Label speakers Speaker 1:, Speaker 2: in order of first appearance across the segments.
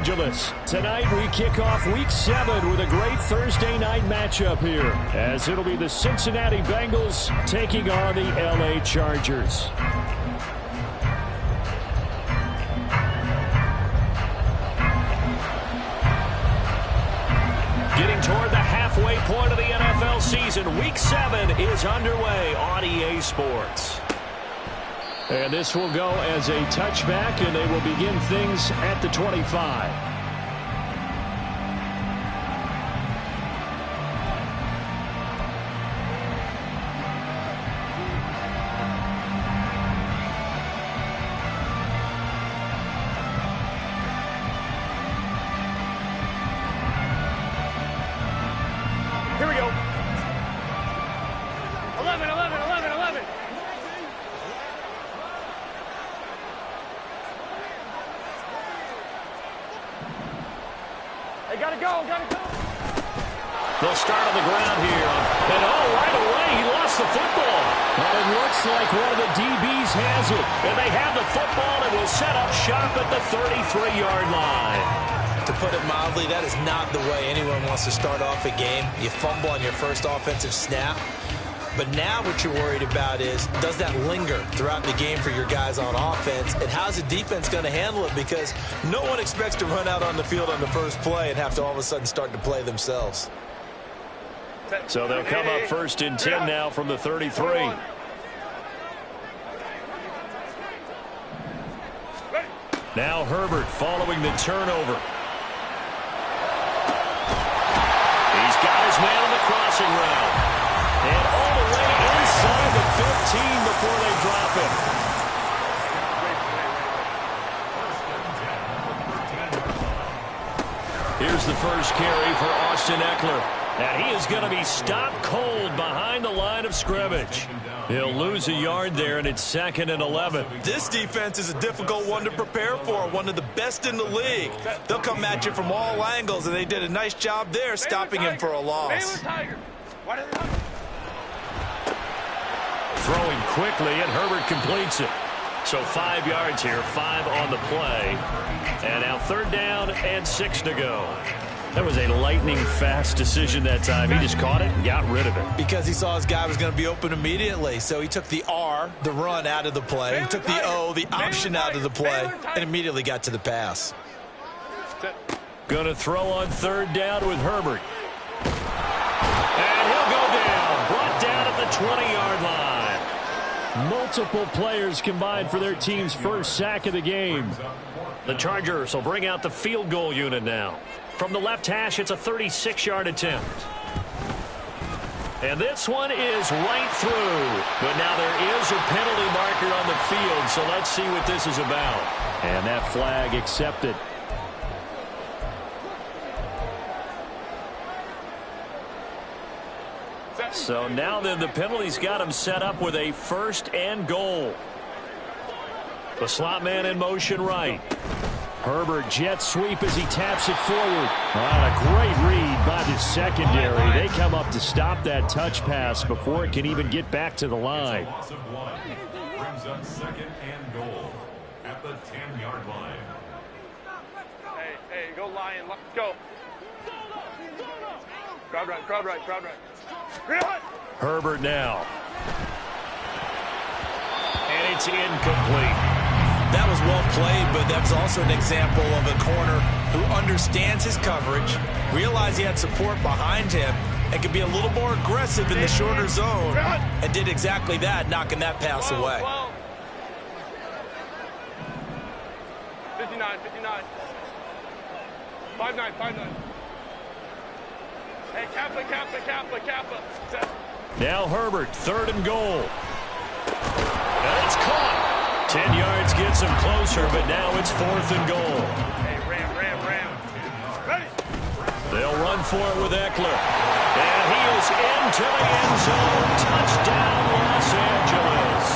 Speaker 1: Angeles. Tonight we kick off Week 7 with a great Thursday night matchup here, as it'll be the Cincinnati Bengals taking on the LA Chargers. Getting toward the halfway point of the NFL season, Week 7 is underway on EA Sports. And this will go as a touchback, and they will begin things at the 25.
Speaker 2: Here we go. 11, 11, 11, 11. They gotta go, gotta go.
Speaker 1: They'll start on the ground here. And right away, he lost the football. Well, it looks like one of the DBs has it. And they have the football and will set up shop at the 33-yard line.
Speaker 3: To put it mildly, that is not the way anyone wants to start off a game. You fumble on your first offensive snap. But now what you're worried about is, does that linger throughout the game for your guys on offense? And how's the defense going to handle it? Because no one expects to run out on the field on the first play and have to all of a sudden start to play themselves.
Speaker 1: So they'll come up first and 10 now from the 33. Now Herbert following the turnover. He's got his man on the crossing route. And all the way inside the 15 before they drop it. Here's the first carry for Austin Eckler. And he is going to be stopped cold behind the line of scrimmage. He'll lose a yard there, and it's 2nd and 11.
Speaker 3: This defense is a difficult one to prepare for, one of the best in the league. They'll come at you from all angles, and they did a nice job there stopping him for a loss.
Speaker 1: Throwing quickly, and Herbert completes it. So 5 yards here, 5 on the play. And now 3rd down and 6 to go. That was a lightning-fast decision that time. He just caught it and got rid of it.
Speaker 3: Because he saw his guy was going to be open immediately. So he took the R, the run, out of the play. He took the O, the option, out of the play, and immediately got to the pass.
Speaker 1: Going to throw on 3rd down with Herbert. And he'll go down. Brought down at the 20-yard line. Multiple players combined for their team's first sack of the game. The Chargers will bring out the field goal unit now. From the left hash, it's a 36-yard attempt. And this one is right through. But now there is a penalty marker on the field, so let's see what this is about. And that flag accepted. So now then the penalty's got him set up with a 1st and goal. The slot man in motion right. Herbert jet sweep as he taps it forward. A great read by the secondary. They come up to stop that touch pass before it can even get back to the line.
Speaker 4: Loss of 1 brings up 2nd and goal at the 10-yard line.
Speaker 2: Hey, go Lion, let's go. Crowd right, crowd right, crowd right.
Speaker 1: Herbert now. And it's incomplete.
Speaker 3: That was well played, but that's also an example of a corner who understands his coverage, realized he had support behind him, and could be a little more aggressive in the shorter zone, and did exactly that, knocking that pass away.
Speaker 2: 59, 59. 5-9, 5-9. Hey, Kappa.
Speaker 1: Now Herbert, 3rd and goal. And it's caught. 10 yards gets him closer, but now it's 4th and goal.
Speaker 2: Hey, Ram. Ready?
Speaker 1: They'll run for it with Eckler. And he is into the end zone. Touchdown, Los Angeles.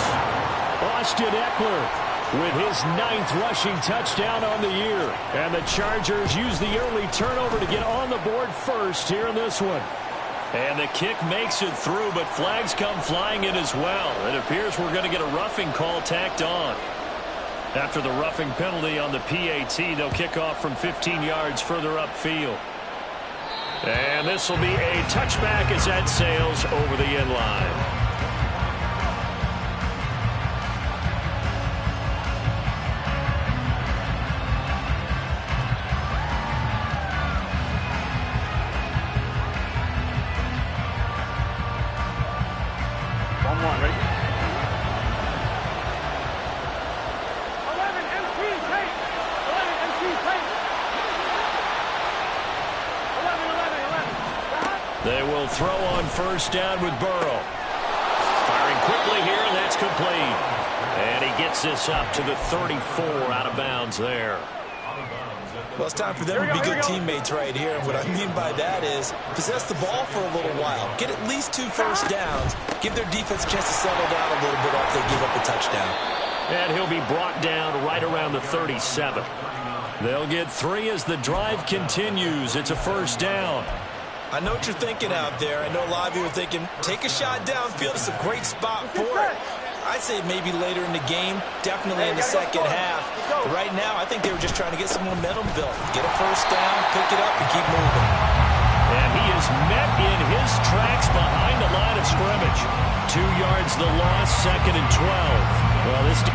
Speaker 1: Austin Eckler with his 9th rushing touchdown on the year. And the Chargers use the early turnover to get on the board first here in this one. And the kick makes it through, but flags come flying in as well. It appears we're going to get a roughing call tacked on. After the roughing penalty on the PAT, they'll kick off from 15 yards further upfield. And this will be a touchback as that sails over the end line. They will throw on first down with Burrow. Firing quickly here, and that's complete. And he gets this up to the 34 out of bounds there.
Speaker 3: Well, it's time for them to be good teammates right here. And what I mean by that is possess the ball for a little while. Get at least 2 first downs. Give their defense a chance to settle down a little bit after they give up a touchdown.
Speaker 1: And he'll be brought down right around the 37. They'll get 3 as the drive continues. It's a first down.
Speaker 3: I know what you're thinking out there. I know a lot of you are thinking, take a shot downfield. It's a great spot for it. I'd say maybe later in the game, definitely in the second half. But right now, I think they were just trying to get some momentum built. Get a first down, pick it up, and keep moving.
Speaker 1: And he is met in his tracks behind the line of scrimmage. 2 yards the loss, 2nd and 12. Well, this...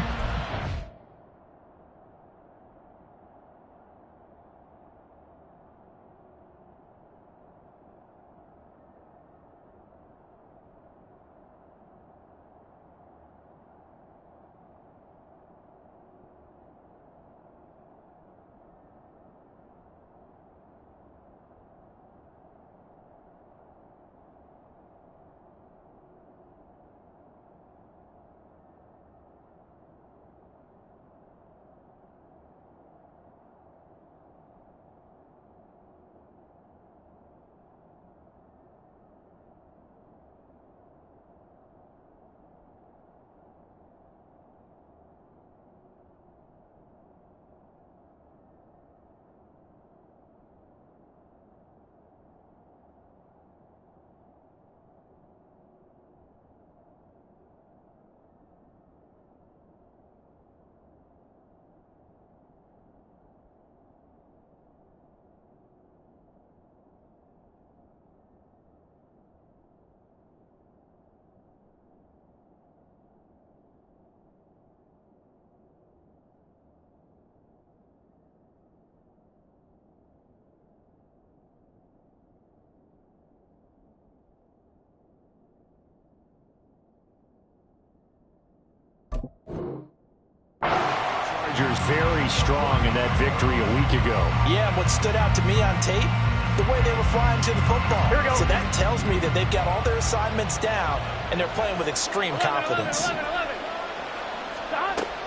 Speaker 1: very strong in that victory a week ago.
Speaker 3: Yeah, what stood out to me on tape, the way they were flying to the football. So that tells me that they've got all their assignments down, and they're playing with extreme confidence.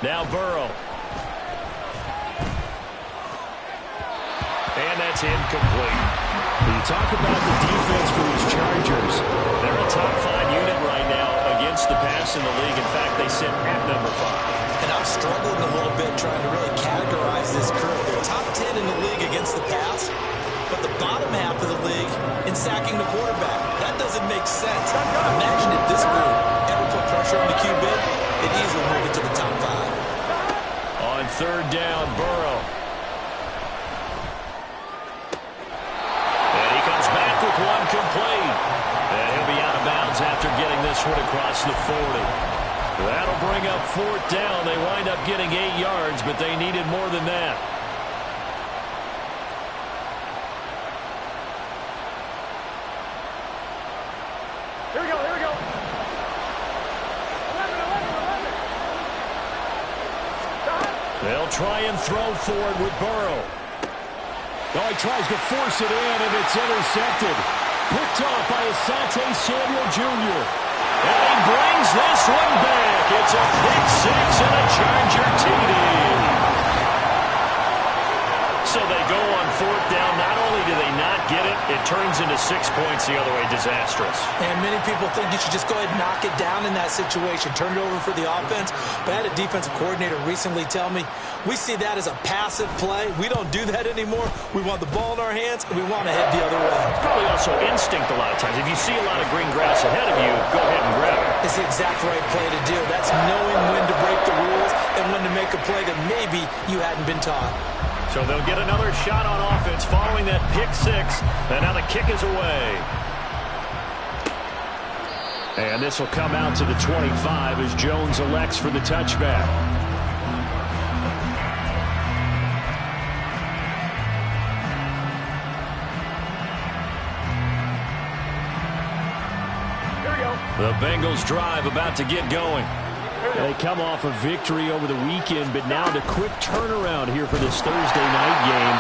Speaker 1: Now Burrow. And that's incomplete. When you talk about the defense for these Chargers, they're a top 5 unit right now against the pass in the league. In fact, they sit at number 5.
Speaker 3: And I'm struggling a little bit trying to really categorize this crew. They're top 10 in the league against the pass, but the bottom half of the league in sacking the quarterback. That doesn't make sense. Imagine if this group ever put pressure on the QB, they'd easily move it to the top 5.
Speaker 1: On 3rd down, Burrow. And he comes back with one complete. And he'll be out of bounds after getting this one across the 40. That'll bring up 4th down. They wind up getting 8 yards, but they needed more than that.
Speaker 2: Here we go, here we go. 11.
Speaker 1: They'll try and throw for it with Burrow. Oh, he tries to force it in, and it's intercepted. Picked off by Asante Samuel Jr. And he brings this one back. It's a pick 6 and a Charger TD. So they go on 4th down. Not only do they not get it, it turns into 6 points the other way. Disastrous.
Speaker 3: And many people think you should just go ahead and knock it down in that situation. Turn it over for the offense. But I had a defensive coordinator recently tell me, we see that as a passive play. We don't do that anymore. We want the ball in our hands, and we want to head the other way.
Speaker 1: It's probably also instinct a lot of times. If you see a lot of green grass ahead of you, go ahead and grab it.
Speaker 3: It's the exact right play to do. That's knowing when to break the rules and when to make a play that maybe you hadn't been taught.
Speaker 1: So they'll get another shot on offense following that pick six. And now the kick is away. And this will come out to the 25 as Jones elects for the touchback. The Bengals drive about to get going. They come off a victory over the weekend, but now the quick turnaround here for this Thursday night game.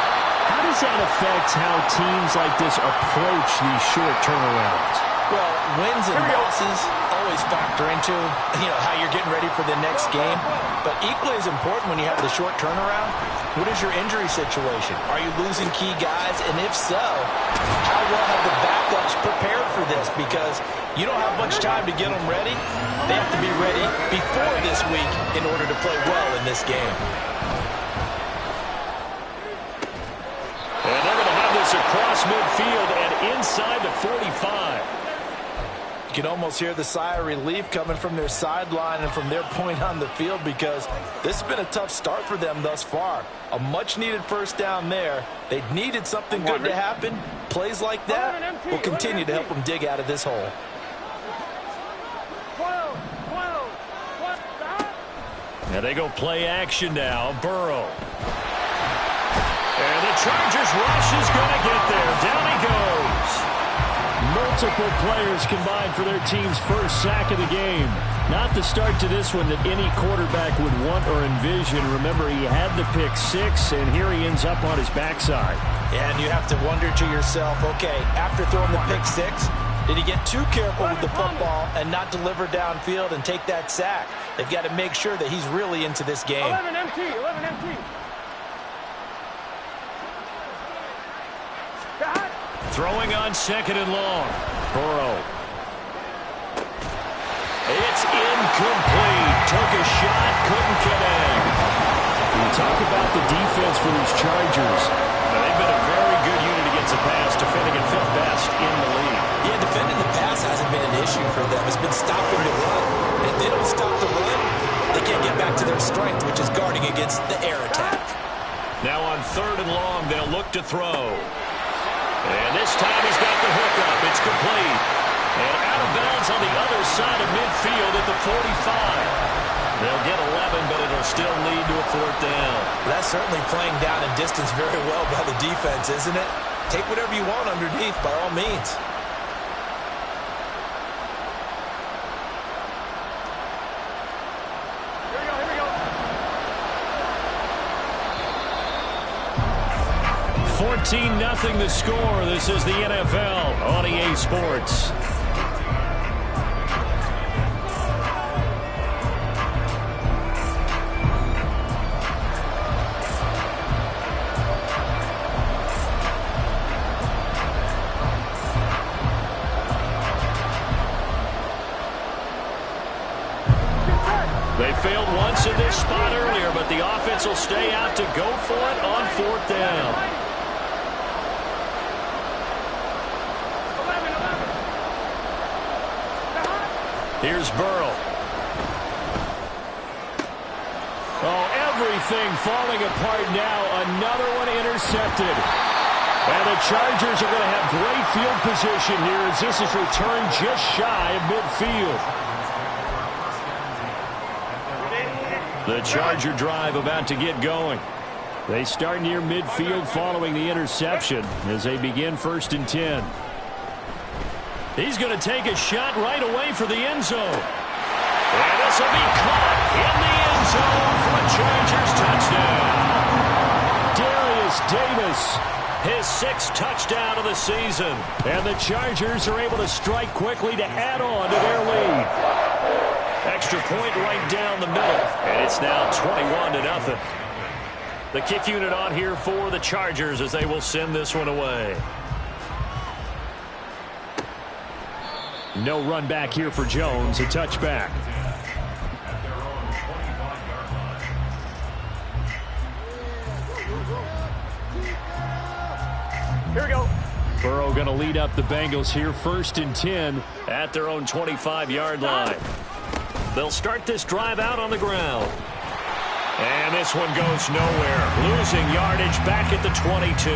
Speaker 1: How does that affect how teams like this approach these short turnarounds?
Speaker 3: Well, wins and losses always factor into, how you're getting ready for the next game. But equally as important when you have the short turnaround, what is your injury situation? Are you losing key guys? And if so, how well have the backups prepared for this? Because you don't have much time to get them ready. They have to be ready before this week in order to play well in this game.
Speaker 1: And they're going to have this across midfield and inside the 45.
Speaker 3: You can almost hear the sigh of relief coming from their sideline and from their point on the field because this has been a tough start for them thus far. A much-needed first down there. They needed something good to happen. Plays like that will continue to help them dig out of this hole.
Speaker 1: Now they go play action now. Burrow. And the Chargers rush is going to get there. Down he goes. Multiple players combined for their team's first sack of the game. Not the start to this one that any quarterback would want or envision. Remember, he had the pick six, and here he ends up on his backside.
Speaker 3: And you have to wonder to yourself, okay, after throwing the pick six, did he get too careful with the football and not deliver downfield and take that sack? They've got to make sure that he's really into this game.
Speaker 2: 11 MT, 11 MT.
Speaker 1: Throwing on second and long. Burrow. It's incomplete. Took a shot, couldn't connect. We talk about the defense for these Chargers. They've been a very good unit against the pass, defending at fifth best in the league.
Speaker 3: Yeah, defending the pass hasn't been an issue for them. It's been stopping the run. And if they don't stop the run, they can't get back to their strength, which is guarding against the air attack.
Speaker 1: Now on third and long, they'll look to throw. And this time he's got the hook up. It's complete. And out of bounds on the other side of midfield at the 45. They'll get 11, but it'll still lead to a fourth down.
Speaker 3: That's certainly playing down in distance very well by the defense, isn't it? Take whatever you want underneath by all means.
Speaker 2: Here we go.
Speaker 1: 14-0 the score. This is the NFL on EA Sports. They failed once in this spot earlier, but the offense will stay out to go for it on fourth down. Here's Burrow. Oh, everything falling apart now. Another one intercepted. And the Chargers are going to have great field position here as this is returned just shy of midfield. The Charger drive about to get going. They start near midfield following the interception as they begin 1st and 10. He's going to take a shot right away for the end zone. And this will be caught in the end zone for a Chargers touchdown. Darius Davis, his 6th touchdown of the season. And the Chargers are able to strike quickly to add on to their lead. Extra point right down the middle. And it's now 21-0. The kick unit on here for the Chargers as they will send this one away. No run back here for Jones. A touchback.
Speaker 4: At their own 25-yard line.
Speaker 2: Here we go.
Speaker 1: Burrow going to lead up the Bengals here, 1st and 10 at their own 25-yard line. They'll start this drive out on the ground. And this one goes nowhere. Losing yardage back at the 22.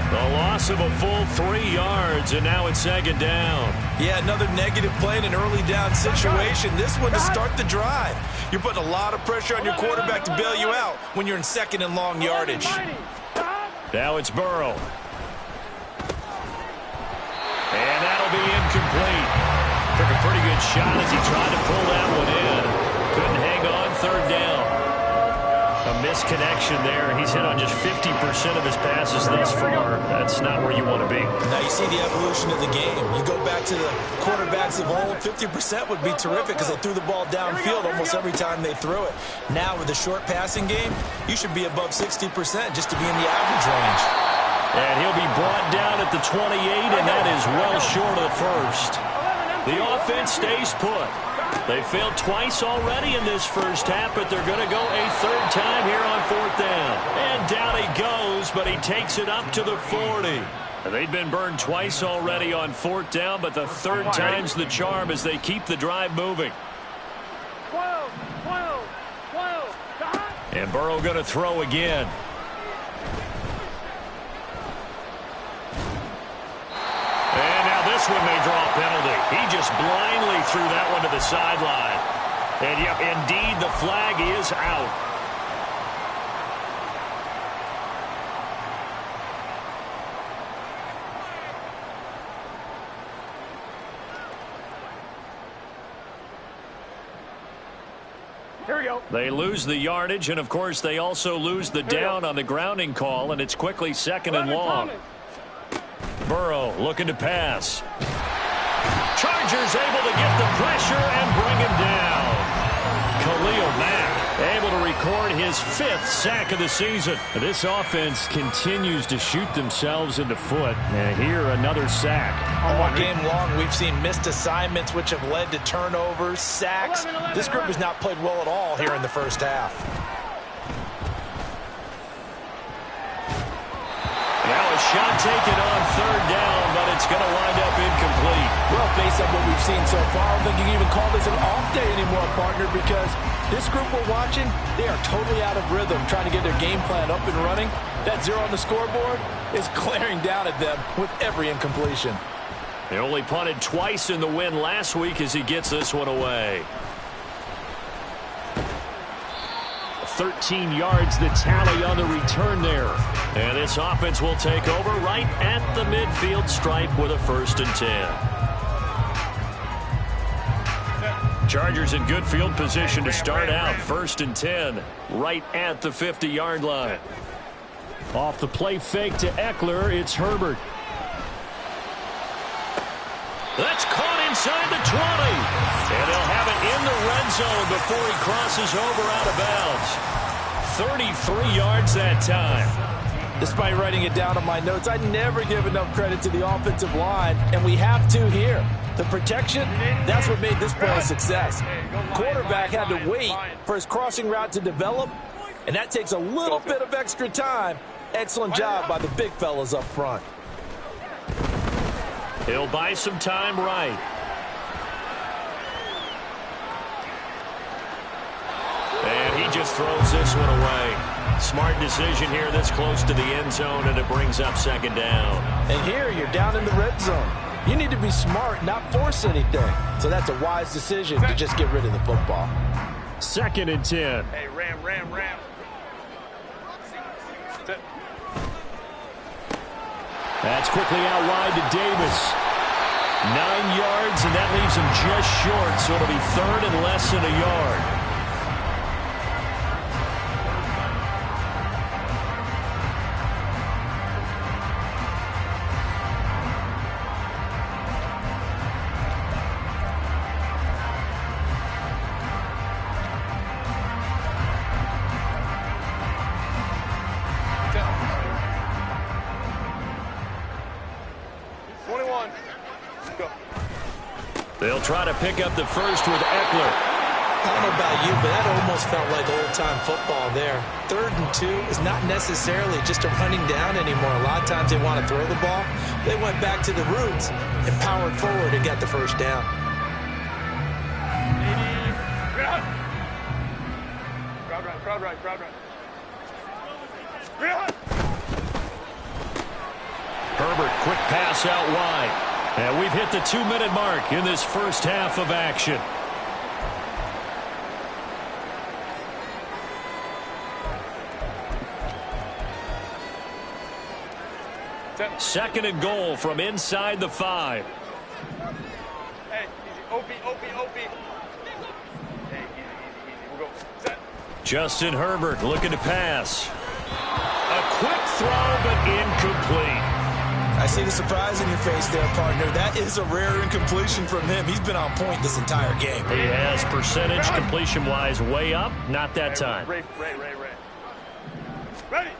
Speaker 1: The loss of a full 3 yards, and now it's 2nd down.
Speaker 3: Yeah, another negative play in an early down situation. This one to start the drive. You're putting a lot of pressure on your quarterback to bail you out when you're in 2nd and long yardage.
Speaker 1: Now it's Burrow. And that'll be incomplete. Took a pretty good shot as he tried to pull that one in. Couldn't hang on, 3rd down. A misconnection there. He's hit on just 50% of his passes thus far. That's not where you want to be.
Speaker 3: Now you see the evolution of the game. You go back to the quarterbacks of old, 50% would be terrific because they threw the ball downfield almost every time they threw it. Now with the short passing game, you should be above 60% just to be in the average range.
Speaker 1: And he'll be brought down at the 28, and that is well short of the 1st. The offense stays put. They failed twice already in this first half, but they're going to go a 3rd time here on 4th down. And down he goes, but he takes it up to the 40. They've been burned twice already on 4th down, but the 3rd time's the charm as they keep the drive moving.
Speaker 2: 12.
Speaker 1: And Burrow going to throw again. And now this one may draw a penalty. He just blindly threw that one to the sideline. And yep, indeed, the flag is out.
Speaker 2: Here we go.
Speaker 1: They lose the yardage, and of course they also lose the down on the grounding call, and it's quickly 2nd and long. Burrow looking to pass. Chargers able to get the pressure and bring him down. Khalil Mack able to record his 5th sack of the season. This offense continues to shoot themselves in the foot. And here another sack.
Speaker 3: All game long, we've seen missed assignments which have led to turnovers, sacks. This group has not played well at all here in the first half.
Speaker 1: Now a shot taken on 3rd down, but it's going to wind up incomplete.
Speaker 3: Well, based on what we've seen so far, I don't think you can even call this an off day anymore, partner, because this group we're watching, they are totally out of rhythm, trying to get their game plan up and running. That 0 on the scoreboard is glaring down at them with every incompletion.
Speaker 1: They only punted twice in the win last week as he gets this one away. 13 yards the tally on the return there. And this offense will take over right at the midfield stripe with a 1st and 10. Chargers in good field position to start out. 1st and 10 right at the 50-yard line. Off the play fake to Eckler, it's Herbert. That's caught inside the 20. And they'll have it in the red zone before he crosses over out of bounds. 33 yards that time.
Speaker 3: Despite writing it down on my notes, I never give enough credit to the offensive line, and we have to here. The protection, that's what made this play a success. Quarterback had to wait for his crossing route to develop, and that takes a little bit of extra time. Excellent job by the big fellas up front.
Speaker 1: He'll buy some time right. And he just throws this one away. Smart decision here this close to the end zone, and it brings up 2nd down.
Speaker 3: And here you're down in the red zone. You need to be smart, not force anything. So that's a wise decision to just get rid of the football.
Speaker 1: 2nd and 10.
Speaker 2: Hey, ram.
Speaker 1: That's quickly out wide to Davis. 9 yards, and that leaves him just short, so it'll be 3rd and less than a yard. They'll try to pick up the first with Eckler.
Speaker 3: I don't know about you, but that almost felt like old-time football there. 3rd and 2 is not necessarily just a running down anymore. A lot of times they want to throw the ball. They went back to the roots and powered forward and got the first down.
Speaker 2: Crowd right.
Speaker 1: Herbert, quick pass out wide. And we've hit the 2-minute mark in this first half of action. Second and goal from inside the 5.
Speaker 2: Hey, easy. OP. Hey, easy. We'll go. Set.
Speaker 1: Justin Herbert looking to pass. A quick throw, but incomplete.
Speaker 3: I see the surprise in your face there, partner. That is a rare incompletion from him. He's been on point this entire game.
Speaker 1: He has percentage completion-wise way up. Not that time.
Speaker 2: Ray. Ready.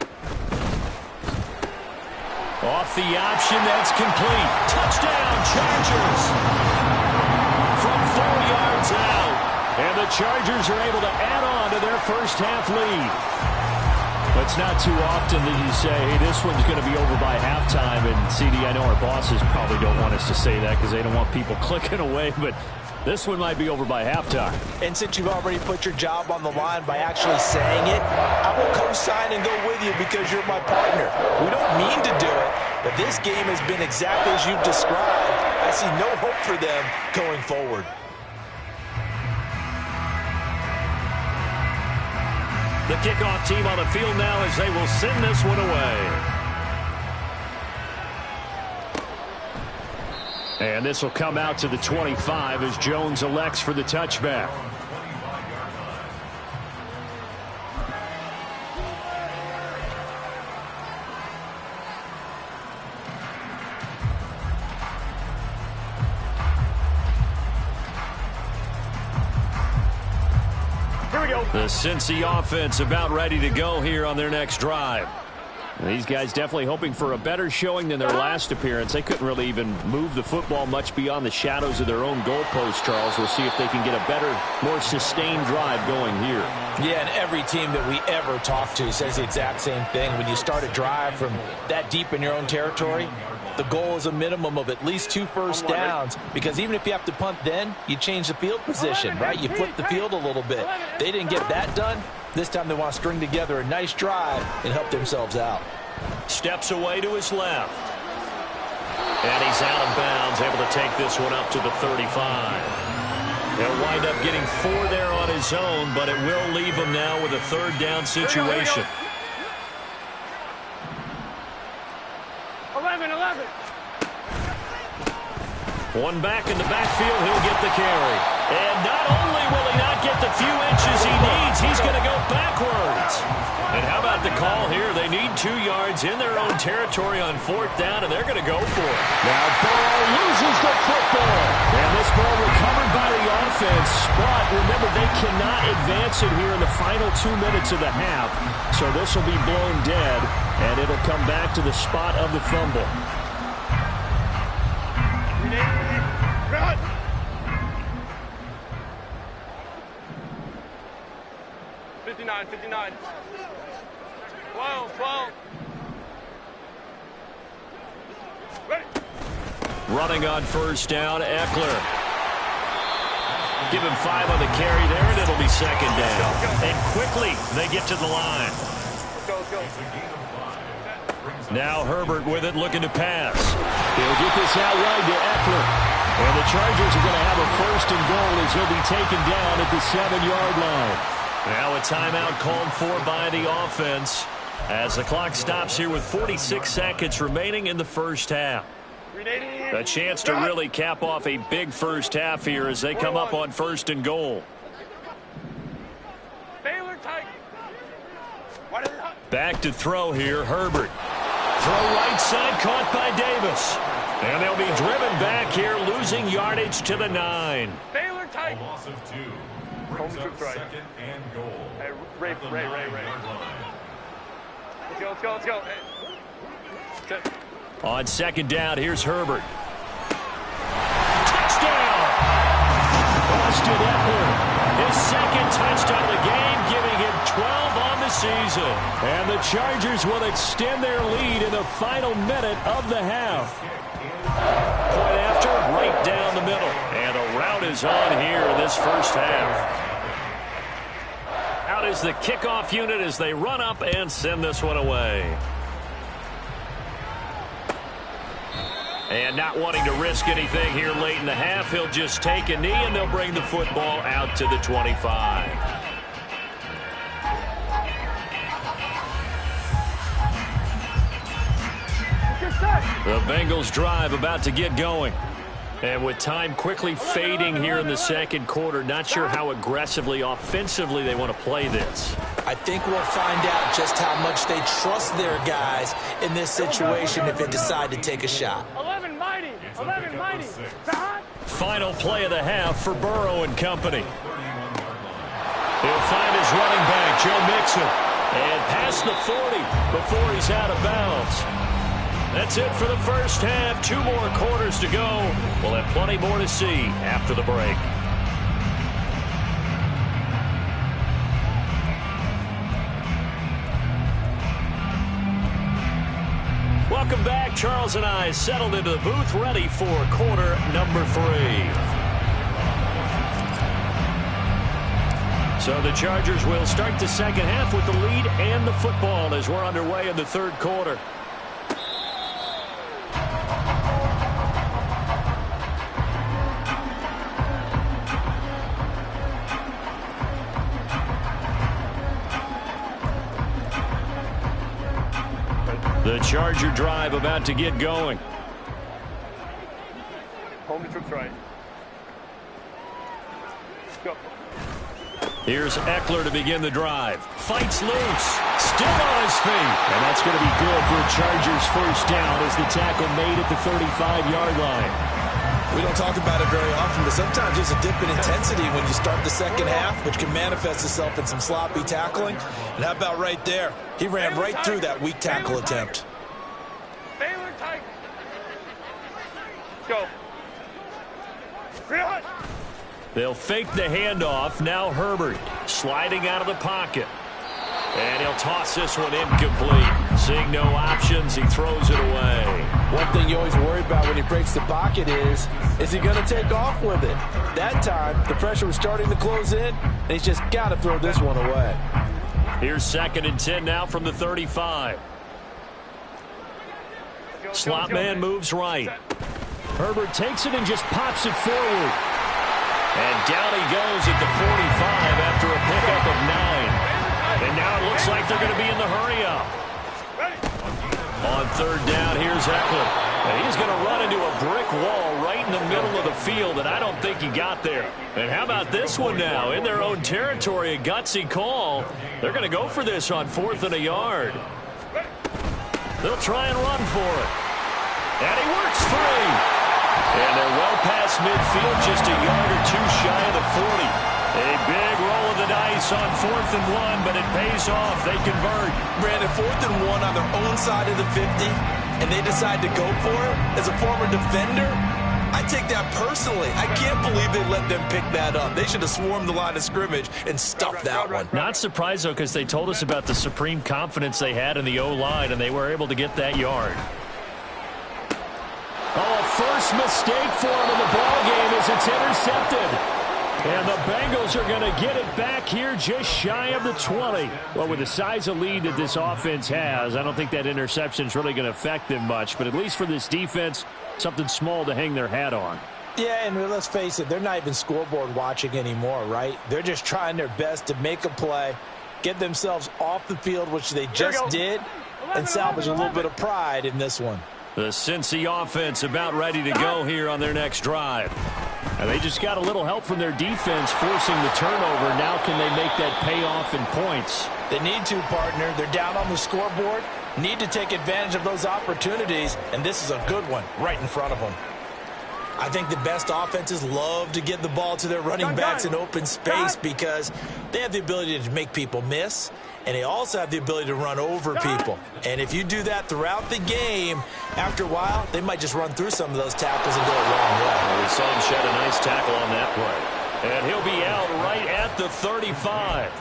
Speaker 1: Off the option, that's complete. Touchdown, Chargers. From 4 yards out. And the Chargers are able to add on to their first half lead. It's not too often that you say, hey, this one's going to be over by halftime. And, CD, I know our bosses probably don't want us to say that because they don't want people clicking away. But this one might be over by halftime.
Speaker 3: And since you've already put your job on the line by actually saying it, I will co-sign and go with you because you're my partner. We don't mean to do it, but this game has been exactly as you've described. I see no hope for them going forward.
Speaker 1: The kickoff team on the field now as they will send this one away. And this will come out to the 25 as Jones elects for the touchback.
Speaker 2: Here we go.
Speaker 1: The Cincy offense about ready to go here on their next drive. These guys definitely hoping for a better showing than their last appearance. They couldn't really even move the football much beyond the shadows of their own goalpost, Charles. We'll see if they can get a better, more sustained drive going here.
Speaker 3: Yeah, and every team that we ever talk to says the exact same thing. When you start a drive from that deep in your own territory, the goal is a minimum of at least 2 first downs, because even if you have to punt then, you change the field position, right? You flip the field a little bit. They didn't get that done. This time they want to string together a nice drive and help themselves out.
Speaker 1: Steps away to his left. And he's out of bounds, able to take this one up to the 35. He'll wind up getting 4 there on his own, but it will leave him now with a 3rd down situation.
Speaker 2: 11.
Speaker 1: One back in the backfield, he'll get the carry. And not only will he not get the few inches he needs, he's going to go backwards. And how about the call here? They need 2 yards in their own territory on 4th down, and they're going to go for it. Now Burrow loses the football. And this ball recovered by the offense. But remember, they cannot advance it here in the final 2 minutes of the half. So this will be blown dead, and it'll come back to the spot of the fumble.
Speaker 2: 59. 12. Ready.
Speaker 1: Running on 1st down, Eckler. Give him 5 on the carry there, and it'll be 2nd down. And quickly, they get to the line.
Speaker 2: Let's go.
Speaker 1: Now Herbert with it, looking to pass. He'll get this out wide to Eckler. And the Chargers are going to have a 1st and goal as he'll be taken down at the 7-yard line. Now a timeout called for by the offense as the clock stops here with 46 seconds remaining in the first half. A chance to really cap off a big first half here as they come up on 1st and goal. Back to throw here, Herbert. Throw right side, caught by Davis. And they'll be driven back here, losing yardage to the 9.
Speaker 4: A loss of 2. Brings up 2nd and goal.
Speaker 2: Hey, Ray. Let's go. Hey.
Speaker 1: On 2nd down, here's Herbert. Touchdown! Austin Eckler, his second touchdown of the game, giving him 12 on the season. And the Chargers will extend their lead in the final minute of the half. Point after, right down the middle. And a rout is on here in this first half. Out is the kickoff unit as they run up and send this one away. And not wanting to risk anything here late in the half, he'll just take a knee and they'll bring the football out to the 25. The Bengals drive about to get going. And with time quickly fading here in the second quarter, not sure how aggressively, offensively they want to play this.
Speaker 3: I think we'll find out just how much they trust their guys in this situation if they decide to take a shot.
Speaker 2: 11 mighty. 11 mighty.
Speaker 1: Final play of the half for Burrow and company. He'll find his running back, Joe Mixon, and past the 40 before he's out of bounds. That's it for the first half. 2 more quarters to go. We'll have plenty more to see after the break. Welcome back. Charles and I settled into the booth, ready for quarter number 3. So the Chargers will start the second half with the lead and the football as we're underway in the third quarter. The Charger drive about to get going.
Speaker 2: Home to troops right. Go.
Speaker 1: Here's Eckler to begin the drive. Fights loose. Still on his feet. And that's going to be good for a Chargers first down as the tackle made at the 35-yard line.
Speaker 3: We don't talk about it very often, but sometimes there's a dip in intensity when you start the second half, which can manifest itself in some sloppy tackling. And how about right there? He ran right through that weak tackle attempt.
Speaker 2: Baylor tight. Go. Real hot.
Speaker 1: They'll fake the handoff. Now Herbert sliding out of the pocket. And he'll toss this one incomplete. Seeing no options, he throws it away.
Speaker 3: One thing you always worry about when he breaks the pocket is he going to take off with it? That time, the pressure was starting to close in, and he's just got to throw this one away.
Speaker 1: Here's 2nd and 10 now from the 35. Slot man moves right. Herbert takes it and just pops it forward. And down he goes at the 45 after a pickup of 9. And now it looks like they're going to be in the hurry-up. On 3rd down, here's Eckler. And he's going to run into a brick wall right in the middle of the field, and I don't think he got there. And how about this one now? In their own territory, a gutsy call. They're going to go for this on 4th and a yard. They'll try and run for it. And he works free. And they're well past midfield, just a yard or 2 shy of the 40. A big roll of the dice on 4th and 1, but it pays off. They convert.
Speaker 3: Brandon, 4th and 1 on their own side of the 50, and they decide to go for it. As a former defender, I take that personally. I can't believe they let them pick that up. They should have swarmed the line of scrimmage and stuffed that one.
Speaker 1: Not surprised, though, because they told us about the supreme confidence they had in the O-line, and they were able to get that yard. Oh, first mistake for him in the ball game as it's intercepted. And the Bengals are going to get it back here just shy of the 20. Well, with the size of lead that this offense has, I don't think that interception is really going to affect them much. But at least for this defense, something small to hang their hat on.
Speaker 3: Yeah, and let's face it, they're not even scoreboard watching anymore, right? They're just trying their best to make a play, get themselves off the field, which they just did, and salvage a little bit of pride in this one.
Speaker 1: The Cincy offense about ready to go here on their next drive. And they just got a little help from their defense forcing the turnover. Now can they make that pay off in points?
Speaker 3: They need to, partner. They're down on the scoreboard. Need to take advantage of those opportunities, and this is a good one right in front of them. I think the best offenses love to get the ball to their running backs in open space because they have the ability to make people miss, and they also have the ability to run over people. And if you do that throughout the game, after a while, they might just run through some of those tackles and go a long way.
Speaker 1: Well, we saw him shed a nice tackle on that play. And he'll be out right at the 35.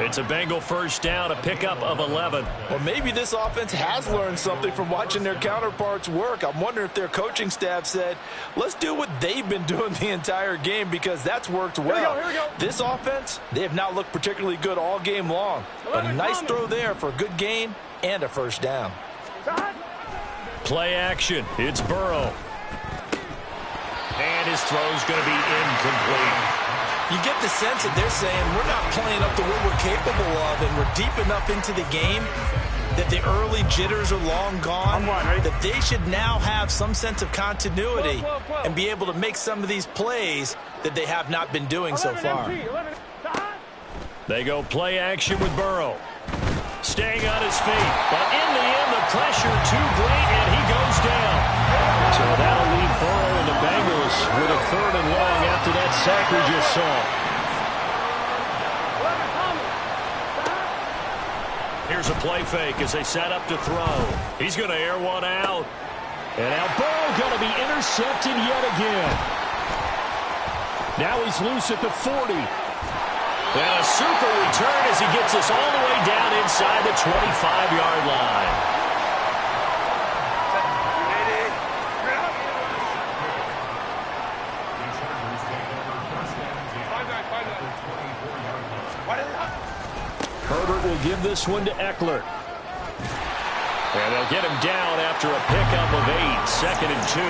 Speaker 1: It's a Bengal first down, a pickup of 11.
Speaker 3: Well, maybe this offense has learned something from watching their counterparts work. I'm wondering if their coaching staff said, let's do what they've been doing the entire game, because that's worked well.
Speaker 2: Here we go.
Speaker 3: This offense, they have not looked particularly good all game long. But a nice throw there for a good gain and a first down.
Speaker 1: Play action. It's Burrow. And his throw's going to be incomplete.
Speaker 3: You get the sense that they're saying we're not playing up to what we're capable of, and we're deep enough into the game that the early jitters are long gone, that they should now have some sense of continuity and be able to make some of these plays that they have not been doing so far.
Speaker 1: They go play action with Burrow. Staying on his feet, but in the end, the pressure too great, and he goes down. So that'll leave Burrow and the Bengals with a 3rd and long after that sack we just saw. Here's a play fake as they set up to throw. He's going to air one out. And now Burrow going to be intercepted yet again. Now he's loose at the 40. And a super return as he gets us all the way down inside the 25-yard line. Herbert will give this one to Eckler. And they'll get him down after a pickup of 8, 2nd and 2.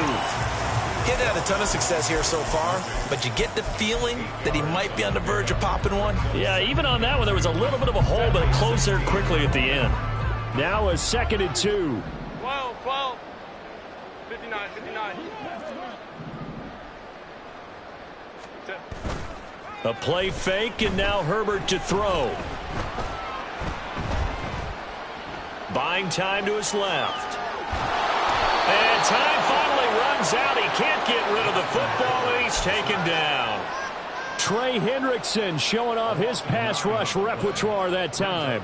Speaker 3: He hasn't had a ton of success here so far, but you get the feeling that he might be on the verge of popping one.
Speaker 1: Yeah, even on that one, there was a little bit of a hole, but it closed there quickly at the end. Now a 2nd and 2.
Speaker 2: 12. 59.
Speaker 1: A play fake, and now Herbert to throw. Buying time to his left. And time finally runs out. He can't get rid of the football, and he's taken down. Trey Hendrickson showing off his pass rush repertoire that time.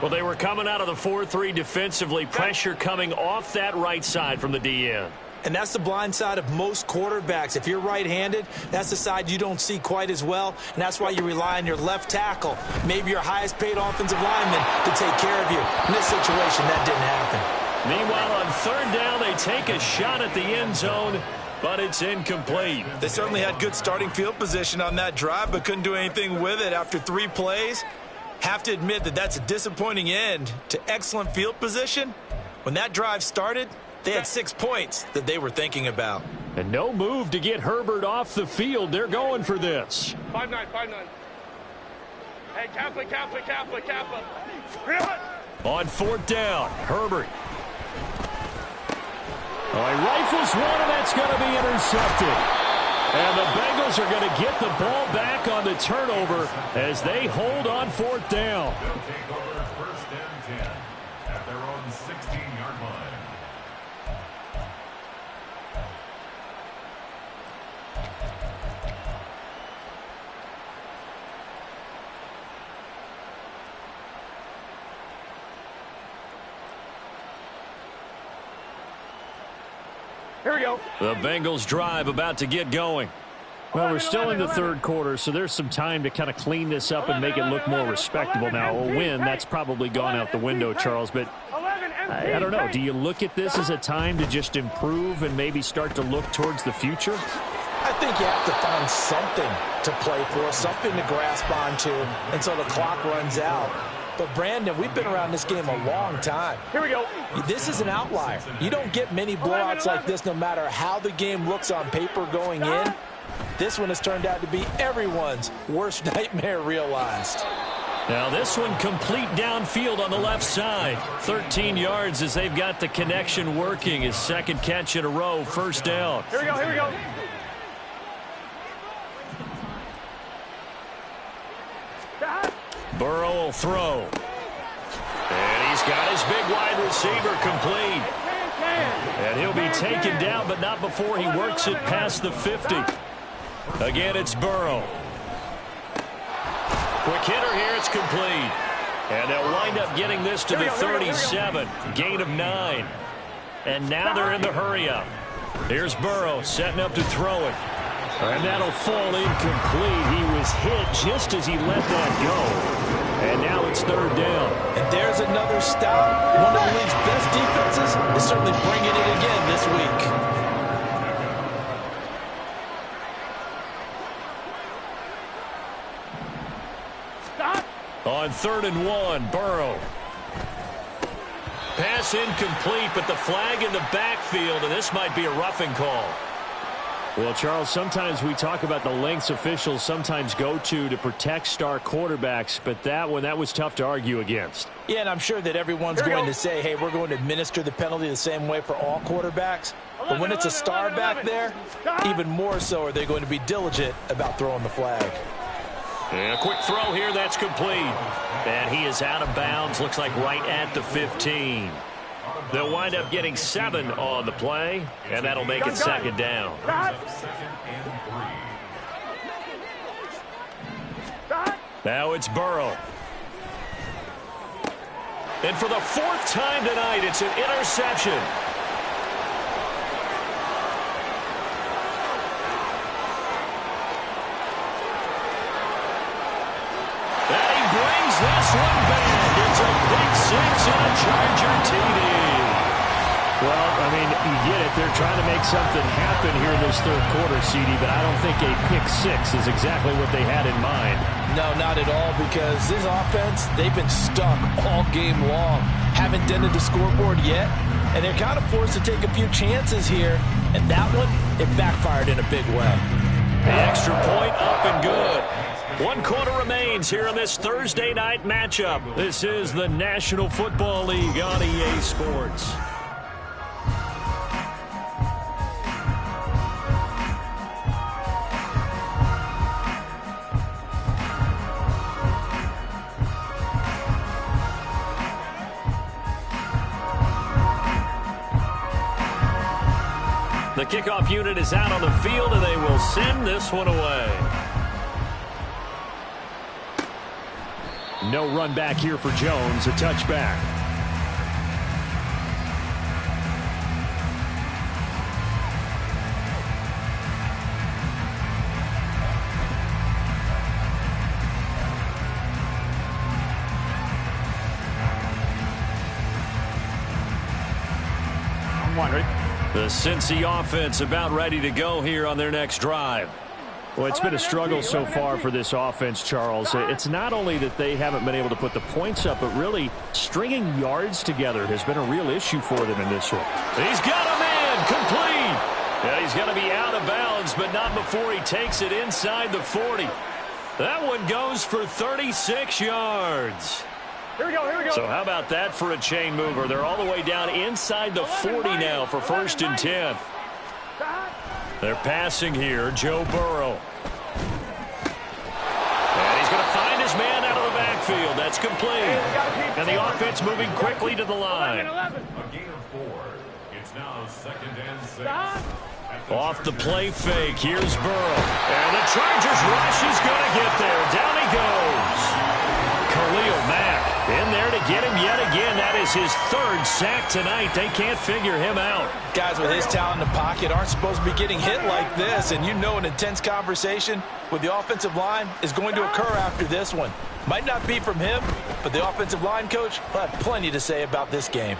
Speaker 1: Well, they were coming out of the 4-3 defensively. Pressure coming off that right side from the DN.
Speaker 3: And that's the blind side of most quarterbacks. If you're right-handed, that's the side you don't see quite as well, and that's why you rely on your left tackle, maybe your highest-paid offensive lineman, to take care of you. In this situation, that didn't happen.
Speaker 1: Meanwhile, on 3rd down, they take a shot at the end zone, but it's incomplete.
Speaker 3: They certainly had good starting field position on that drive, but couldn't do anything with it after 3 plays. Have to admit that that's a disappointing end to excellent field position. When that drive started, they had 6 points that they were thinking about.
Speaker 1: And no move to get Herbert off the field. They're going for this.
Speaker 2: 5-9. Hey, Kappa.
Speaker 1: On 4th down, Herbert. Oh, he rifles one, and that's going to be intercepted. And the Bengals are going to get the ball back on the turnover as they hold on 4th down.
Speaker 4: They'll take over 1st and 10 at their own 16-yard line.
Speaker 2: Here we go.
Speaker 1: The Bengals drive about to get going. Well, we're still in the 3rd quarter, so there's some time to kind of clean this up and make it look more respectable. Now, a win, that's probably gone out the window, Charles, but I don't know. Do you look at this as a time to just improve and maybe start to look towards the future?
Speaker 3: I think you have to find something to play for, something to grasp onto until the clock runs out. But, Brandon, we've been around this game a long time.
Speaker 2: Here we go.
Speaker 3: This is an outlier. You don't get many blowouts like this no matter how the game looks on paper going in. This one has turned out to be everyone's worst nightmare realized.
Speaker 1: Now this one complete downfield on the left side. 13 yards as they've got the connection working. His 2nd catch in a row, 1st down.
Speaker 2: Here we go.
Speaker 1: Burrow will throw. And he's got his big wide receiver complete. And he'll be taken down, but not before he works it past the 50. Again, it's Burrow. Quick hitter here, it's complete. And they'll wind up getting this to the 37. Gain of 9. And now they're in the hurry-up. Here's Burrow setting up to throw it. And that'll fall incomplete. He was hit just as he let that go. And now it's third down.
Speaker 3: And there's another stop. One of the league's best defenses is certainly bringing it again this week.
Speaker 2: Stop.
Speaker 1: On 3rd and 1, Burrow. Pass incomplete, but the flag in the backfield, and this might be a roughing call. Well, Charles, sometimes we talk about the lengths officials sometimes go to protect star quarterbacks, but that was tough to argue against.
Speaker 3: Yeah, and I'm sure that everyone's going to say, hey, we're going to administer the penalty the same way for all quarterbacks. But when it's a star back there, even more so are they going to be diligent about throwing the flag.
Speaker 1: And a quick throw here, that's complete. And he is out of bounds, looks like right at the 15. They'll wind up getting 7 on the play, and that'll make it second down. Now it's Burrow. And for the 4th time tonight, it's an interception. And he brings this one back. It's a pick 6 and a Charger TD. Well, I mean, you get it. They're trying to make something happen here in this third quarter, CD, but I don't think a pick 6 is exactly what they had in mind.
Speaker 3: No, not at all, because this offense, they've been stuck all game long. Haven't dented the scoreboard yet, and they're kind of forced to take a few chances here. And that one, it backfired in a big way.
Speaker 1: The extra point up and good. 1 quarter remains here in this Thursday night matchup. This is the National Football League on EA Sports. The kickoff unit is out on the field, and they will send this one away. No run back here for Jones, a touchback.
Speaker 2: I'm wondering.
Speaker 1: The Cincy offense about ready to go here on their next drive. Well, it's been a struggle so far for this offense, Charles. It's not only that they haven't been able to put the points up, but really stringing yards together has been a real issue for them in this one. He's got a man complete. Yeah, he's going to be out of bounds, but not before he takes it inside the 40. That one goes for 36 yards.
Speaker 2: Here we go, here we go.
Speaker 1: So how about that for a chain mover? They're all the way down inside the 40 now for 1st and 10. They're passing here, Joe Burrow. And he's going to find his man out of the backfield. That's complete. And the offense moving quickly to the line.
Speaker 4: A gain of 4. It's now 2nd and 6.
Speaker 1: Off the play fake, here's Burrow. And the Chargers rush is going to get there. Down he goes. Khalil Mack in there to get him yet again. That is his 3rd sack tonight. They can't figure him out.
Speaker 3: Guys with his talent in the pocket aren't supposed to be getting hit like this, and you know an intense conversation with the offensive line is going to occur after this one. Might not be from him, but the offensive line coach will have plenty to say about this game.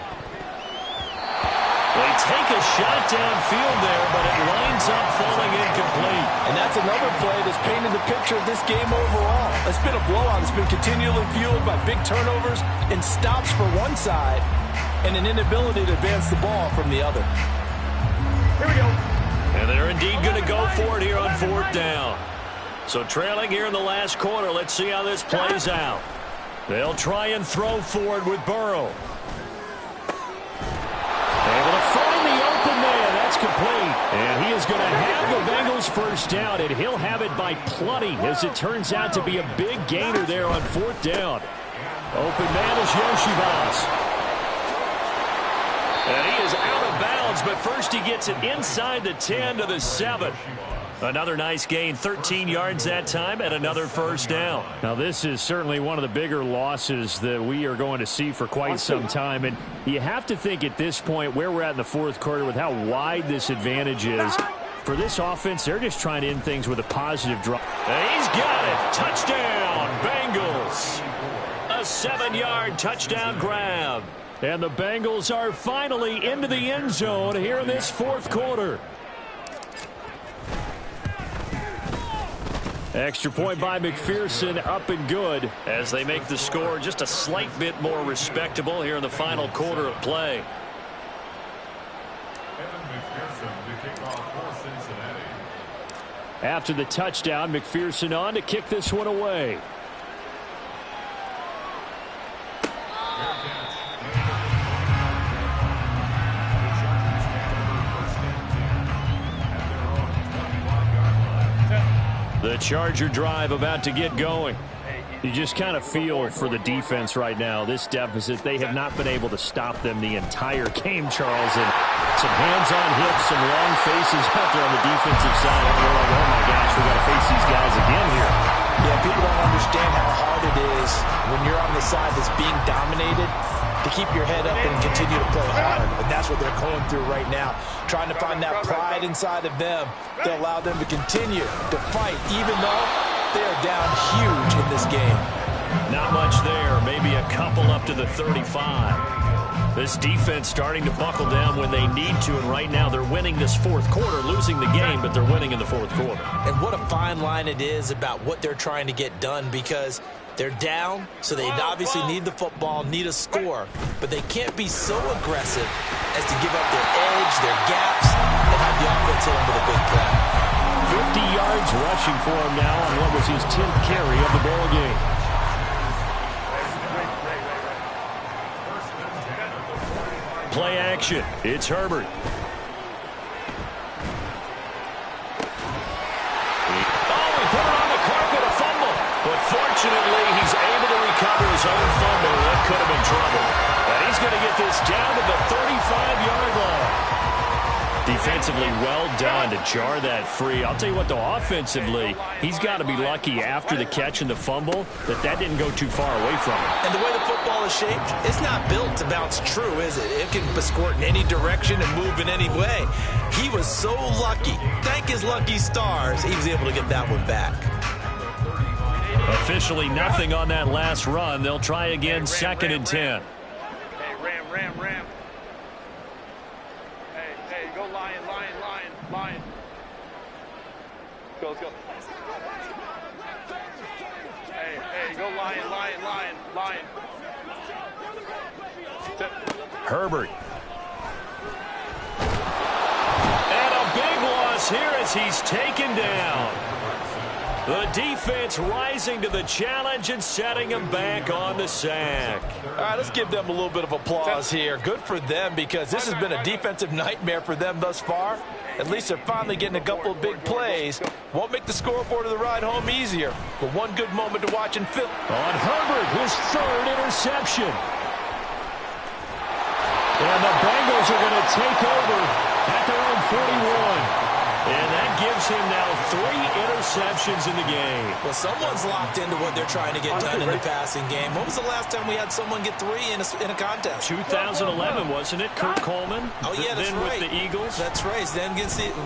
Speaker 1: They take a shot downfield there, but it lines up falling incomplete.
Speaker 3: And that's another play that's painted the picture of this game overall. It's been a blowout. It's been continually fueled by big turnovers and stops for one side and an inability to advance the ball from the other.
Speaker 2: Here we go.
Speaker 1: And they're indeed going to go for it here on 4th down. So trailing here in the last quarter, let's see how this plays out. They'll try and throw forward with Burrow. Able to find the open man. That's complete. And he is going to have the Bengals first down, and he'll have it by plenty, as it turns out to be a big gainer there on 4th down. Open man is Yoshibas. And he is out of bounds, but first he gets it inside the 10 to the 7. Another nice gain, 13 yards that time, and another first down. Now, this is certainly one of the bigger losses that we are going to see for quite some time. And you have to think at this point, where we're at in the 4th quarter with how wide this advantage is, For this offense, they're just trying to end things with a positive drive. He's got it. Touchdown, Bengals. A 7-yard touchdown grab. And the Bengals are finally into the end zone here in this fourth quarter. Extra point by McPherson, up and good as they make the score just a slight bit more respectable here in the final quarter of play. After the touchdown, McPherson on to kick this one away. The Charger drive about to get going. You just kind of feel for the defense right now. This deficit, they have not been able to stop them the entire game, Charles. And some hands on hips, some long faces out there on the defensive side. And we're like, oh my gosh, we got to face these guys again here.
Speaker 3: Yeah, people don't understand how hard it is when you're on the side that's being dominated to keep your head up and continue to play hard. And that's what they're going through right now, trying to find that pride inside of them to allow them to continue to fight, even though they are down huge in this game.
Speaker 1: Not much there, maybe a couple up to the 35. This defense starting to buckle down when they need to, and right now they're winning this fourth quarter, losing the game, but they're winning in the fourth quarter.
Speaker 3: And what a fine line it is about what they're trying to get done, because they're down, so they obviously need the football, need a score, but they can't be so aggressive as to give up their edge, their gaps, and have the offense hit them with a big play.
Speaker 1: 50 yards rushing for him now on what was his 10th carry of the ball game. Play action. It's Herbert. But fortunately, he's able to recover his own fumble. That could have been trouble. And he's going to get this down to the 35-yard line. Defensively, well done to jar that free. I'll tell you what, though, offensively, he's got to be lucky after the catch and the fumble that didn't go too far away from him.
Speaker 3: And the way the football is shaped, it's not built to bounce true, is it? It can squirt in any direction and move in any way. He was so lucky. Thank his lucky stars, he was able to get that one back.
Speaker 1: Officially nothing on that last run. They'll try again, second and 10.
Speaker 2: Hey, Ram. Hey, go Lion. Go, let's go. Hey, go Lion.
Speaker 1: Herbert. And a big loss here as he's taken down. The defense rising to the challenge and setting him back on the sack.
Speaker 3: All right, let's give them a little bit of applause here. Good for them, because this has been a defensive nightmare for them thus far. At least they're finally getting a couple of big plays. Won't make the scoreboard of the ride home easier, but one good moment to watch and film.
Speaker 1: On Herbert, his third interception. And the Bengals are going to take over at their own 41. And that gives him now 3 interceptions in the game.
Speaker 3: Well, someone's locked into what they're trying to get done in the passing game. When was the last time we had someone get 3 in a contest?
Speaker 1: 2011, wasn't it? Kurt Coleman?
Speaker 3: Oh, yeah, that's
Speaker 1: then
Speaker 3: right.
Speaker 1: With the Eagles?
Speaker 3: That's right. Then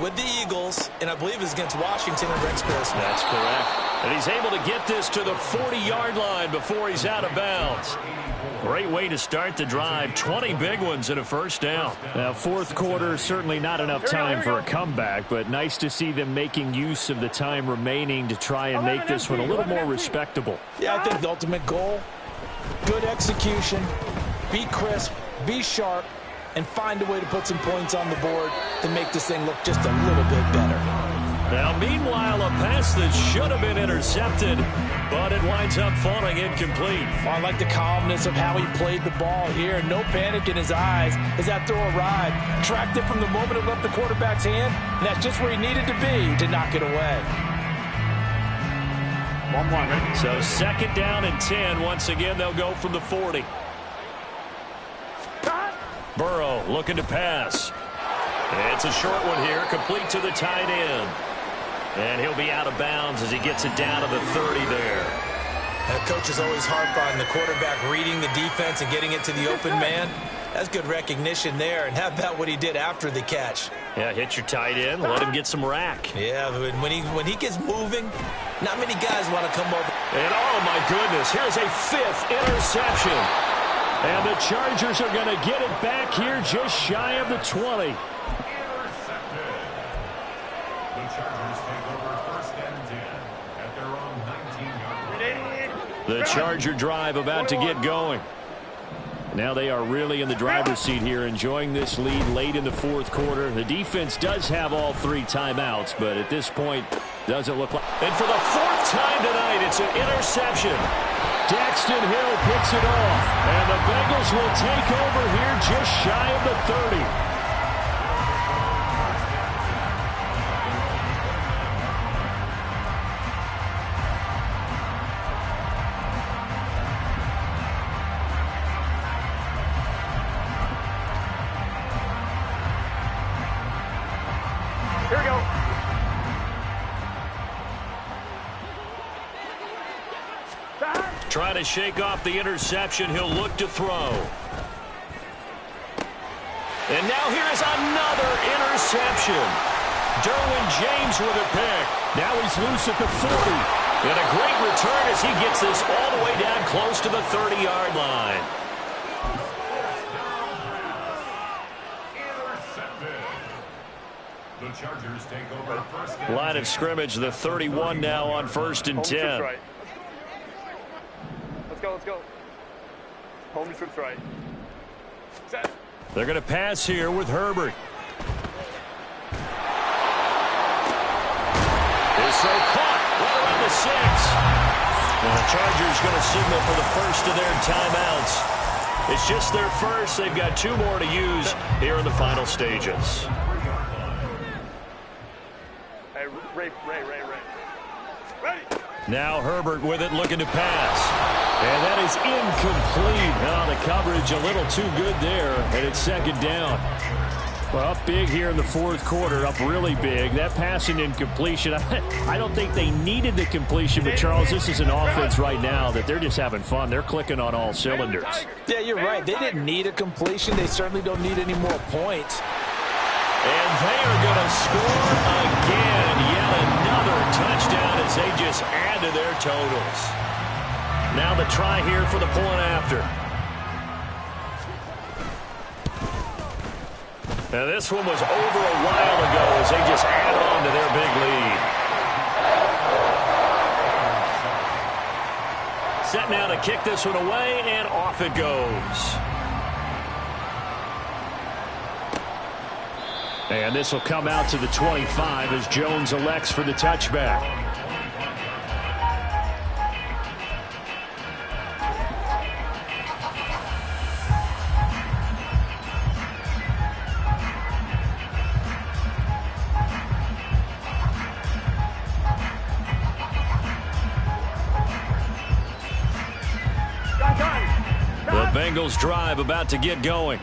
Speaker 3: with the Eagles, and I believe it's against Washington and Rex Grossman.
Speaker 1: That's correct. And he's able to get this to the 40-yard line before he's out of bounds. Great way to start the drive. 20 big ones and a first down. Now, fourth quarter, certainly not enough time for a comeback, but nice to see them making use of the time remaining to try and make this one a little more respectable.
Speaker 3: Yeah, I think the ultimate goal, good execution, be crisp, be sharp, and find a way to put some points on the board to make this thing look just a little bit better.
Speaker 1: Now, meanwhile, a pass that should have been intercepted, but it winds up falling incomplete.
Speaker 3: I like the calmness of how he played the ball here. No panic in his eyes as that throw arrived. Tracked it from the moment it left the quarterback's hand, and that's just where he needed to be to knock it away.
Speaker 2: 1-1, right?
Speaker 1: So second down and 10. Once again, they'll go from the 40. Burrow looking to pass. It's a short one here, complete to the tight end. And he'll be out of bounds as he gets it down to the 30 there.
Speaker 3: And coach is always harp on the quarterback reading the defense and getting it to the open man. That's good recognition there. And how about what he did after the catch?
Speaker 1: Yeah, hit your tight end, let him get some rack.
Speaker 3: Yeah, when he gets moving, not many guys want to come over.
Speaker 1: And oh my goodness, here's a 5th interception. And the Chargers are going to get it back here just shy of the 20.
Speaker 4: Intercepted. The Chargers take over 1st and 10 at their own 19-yard line.
Speaker 1: The Charger drive about to get going. Now they are really in the driver's seat here, enjoying this lead late in the 4th quarter. The defense does have all 3 timeouts, but at this point, doesn't look like. And for the 4th time tonight, it's an interception. Daxton Hill picks it off, and the Bengals will take over here just shy of the 30.
Speaker 2: Here we go.
Speaker 1: Trying to shake off the interception. He'll look to throw. And now here is another interception. Derwin James with a pick. Now he's loose at the 40. And a great return as he gets this all the way down close to the 30-yard line.
Speaker 4: The Chargers take over 1st and
Speaker 1: Line of scrimmage, the 31 now on 1st and 10.
Speaker 2: Right. Let's go. Home trips right. Set.
Speaker 1: They're going to pass here with Herbert. Is so caught right around the 6. And the Chargers going to signal for the first of their timeouts. It's just their first. They've got 2 more to use here in the final stages.
Speaker 2: Hey, Ray. Ready.
Speaker 1: Now Herbert with it, looking to pass. And that is incomplete. Now the coverage a little too good there, and it's 2nd down. Well, up big here in the 4th quarter, up really big. That passing incompletion, I don't think they needed the completion, but Charles, this is an offense right now that they're just having fun. They're clicking on all cylinders.
Speaker 3: Yeah, you're right. They didn't need a completion. They certainly don't need any more points.
Speaker 1: And they are going to score again. Yet another touchdown as they just add to their totals. Now the try here for the point after. Now this one was over a while ago as they just add on to their big lead. Set now to kick this one away, and off it goes. And this will come out to the 25 as Jones elects for the touchback. The Bengals drive about to get going.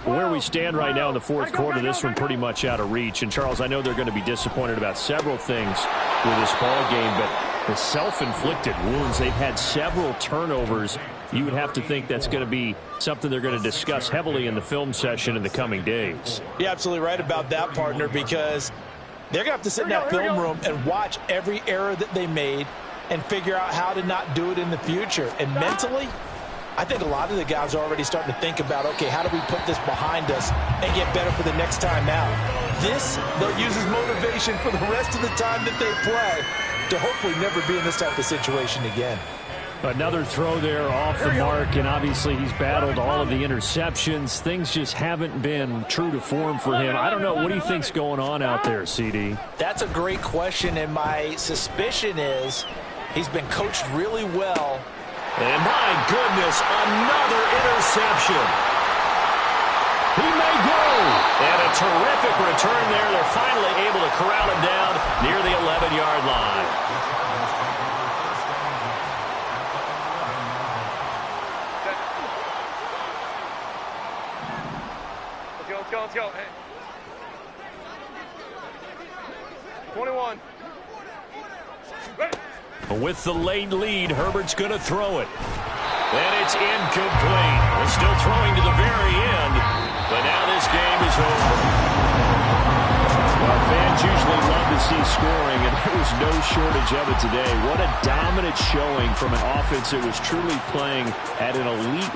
Speaker 1: Where we stand right now in the 4th quarter, this one pretty much out of reach. And, Charles, I know they're going to be disappointed about several things with this ball game, but the self-inflicted wounds, they've had several turnovers. You would have to think that's going to be something they're going to discuss heavily in the film session in the coming days.
Speaker 3: You're absolutely right about that, partner, because they're going to have to sit in that film room and watch every error that they made and figure out how to not do it in the future. And mentally, I think a lot of the guys are already starting to think about, okay, how do we put this behind us and get better for the next time out? This, they'll use as motivation for the rest of the time that they play to hopefully never be in this type of situation again.
Speaker 1: Another throw there off the mark, and obviously he's battled all of the interceptions. Things just haven't been true to form for him. I don't know. What do you think's going on out there, CD?
Speaker 3: That's a great question, and my suspicion is he's been coached really well.
Speaker 1: And my goodness, another interception. He may go. And a terrific return there. They're finally able to corral him down near the 11-yard line.
Speaker 2: Let's go. Hey. 21. Ready.
Speaker 1: With the late lead, Herbert's going to throw it. And it's incomplete. They're still throwing to the very end, but now this game is over. Well, fans usually love to see scoring, and there was no shortage of it today. What a dominant showing from an offense that was truly playing at an elite